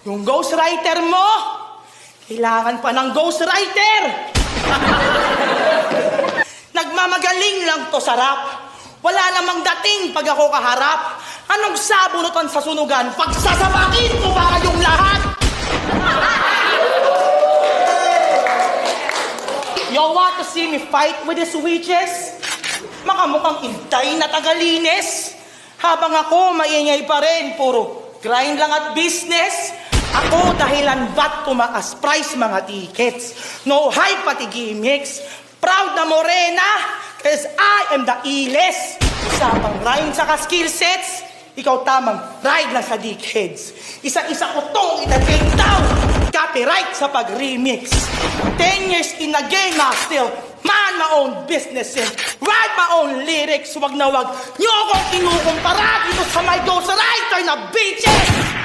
Yung ghostwriter mo, kailangan pa ng ghostwriter. Nagmamagaling lang to sa rap. Wala namang dating pag ako kaharap. Anong sabunutan sa sunugan? Pagsasabakin ko ba kayong lahat? You want to see me fight with these witches? Makamukhang intay na tagalinis. Habang ako maingay pa rin, puro grind lang at business. Ako dahilan ba't tumaas price mga tickets? No hype pati gimmicks. Proud na morena, cause I am the illest. Usapang rhyme saka skill sets. Ikaw tamang ride lang sa dickheads. Isa-isa ko tong ita-take down. Copyright sa pag-remix. 10 years in the game, I still mind my own business and write my own lyrics. Wag na wag nyo akong kinukumpara dito sa my ghostwriter na bitches.